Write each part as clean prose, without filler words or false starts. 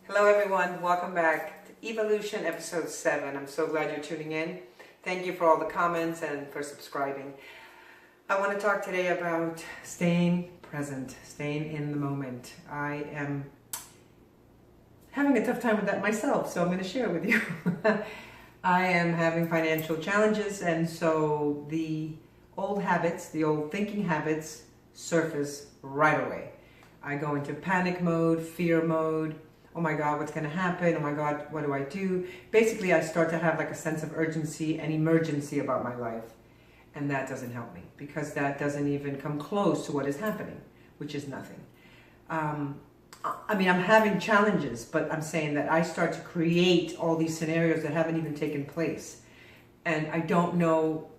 Hello everyone, welcome back to Evolution episode 7. I'm so glad you're tuning in. Thank you for all the comments and for subscribing. I want to talk today about staying present, staying in the moment. I am having a tough time with that myself, so I'm going to share it with you. I am having financial challenges, and so the old habits, the old thinking habits surface right away. I go into panic mode, fear mode. Oh my God, what's going to happen? Oh my God, what do I do? Basically, I start to have like a sense of urgency and emergency about my life. And that doesn't help me because that doesn't even come close to what is happening, which is nothing. I'm having challenges, but I'm saying that I start to create all these scenarios that haven't even taken place. And I don't know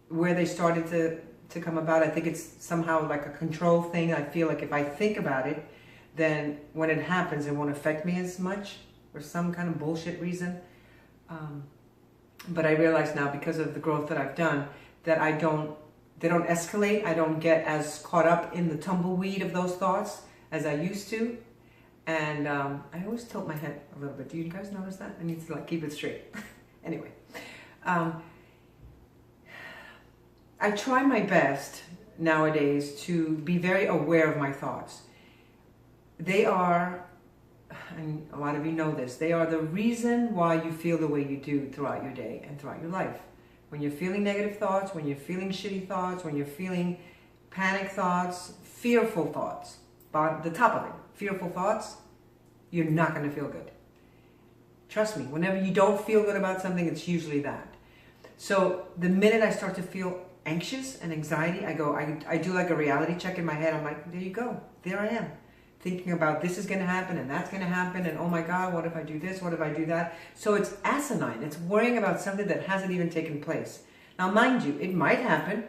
where they started to come about. I think it's somehow like a control thing. I feel like if I think about it, then when it happens, it won't affect me as much for some kind of bullshit reason. But I realize now, because of the growth that I've done, that they don't escalate. I don't get as caught up in the tumbleweed of those thoughts as I used to. And I always tilt my head a little bit. Do you guys notice that? I need to like keep it straight. Anyway, I try my best nowadays to be very aware of my thoughts. They are, and a lot of you know this, they are the reason why you feel the way you do throughout your day and throughout your life. When you're feeling negative thoughts, when you're feeling shitty thoughts, when you're feeling panic thoughts, fearful thoughts, the top of it, fearful thoughts, you're not going to feel good. Trust me, whenever you don't feel good about something, it's usually that. So the minute I start to feel anxious and anxiety, I do like a reality check in my head. I'm like, there you go, there I am. Thinking about this is going to happen and that's going to happen and oh my God, what if I do this, what if I do that? So it's asinine. It's worrying about something that hasn't even taken place. Now mind you, it might happen,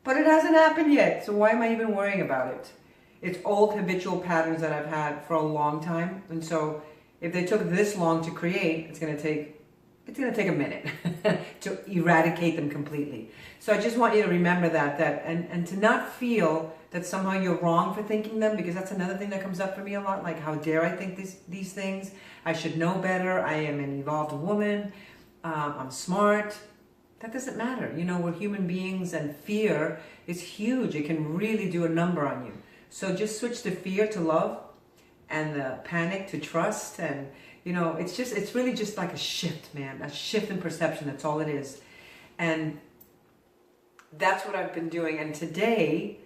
but it hasn't happened yet. So why am I even worrying about it? It's old habitual patterns that I've had for a long time. And so if they took this long to create, it's going to take a minute to eradicate them completely. So I just want you to remember that and to not feel that somehow you're wrong for thinking them, because that's another thing that comes up for me a lot. Like, how dare I think these things? I should know better. I am an evolved woman. I'm smart. That doesn't matter. You know, we're human beings, and fear is huge. It can really do a number on you. So just switch the fear to love and the panic to trust. And, you know, it's really just like a shift, man. A shift in perception. That's all it is. And that's what I've been doing. And today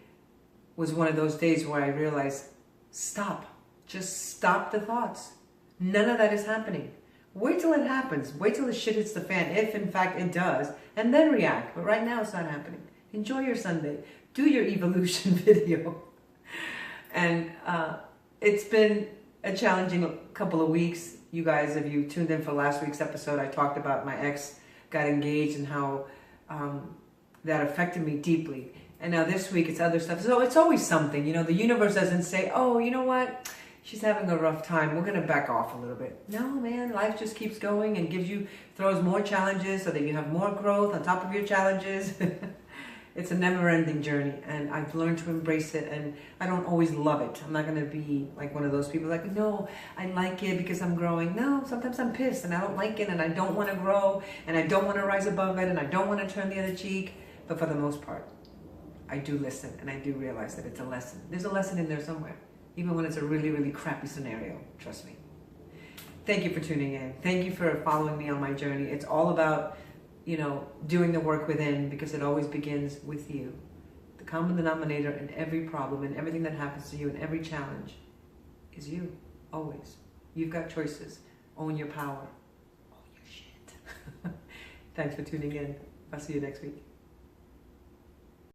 was one of those days where I realized, stop. Just stop the thoughts. None of that is happening. Wait till it happens. Wait till the shit hits the fan, if in fact it does, and then react. But right now it's not happening. Enjoy your Sunday. Do your evolution video. And it's been a challenging couple of weeks. You guys, if you tuned in for last week's episode, I talked about my ex got engaged and how that affected me deeply. And now this week it's other stuff. So it's always something, you know, the universe doesn't say, oh, you know what? She's having a rough time. We're going to back off a little bit. No, man, life just keeps going and throws more challenges so that you have more growth on top of your challenges. It's a never-ending journey, and I've learned to embrace it, and I don't always love it. I'm not going to be like one of those people like, no, I like it because I'm growing. No, sometimes I'm pissed, and I don't like it, and I don't want to grow, and I don't want to rise above it, and I don't want to turn the other cheek. But for the most part, I do listen, and I do realize that it's a lesson. There's a lesson in there somewhere, even when it's a really, really crappy scenario. Trust me. Thank you for tuning in. Thank you for following me on my journey. It's all about, you know, doing the work within, because it always begins with you. The common denominator in every problem and everything that happens to you and every challenge is you, always. You've got choices. Own your power. Own your shit. Thanks for tuning in. I'll see you next week.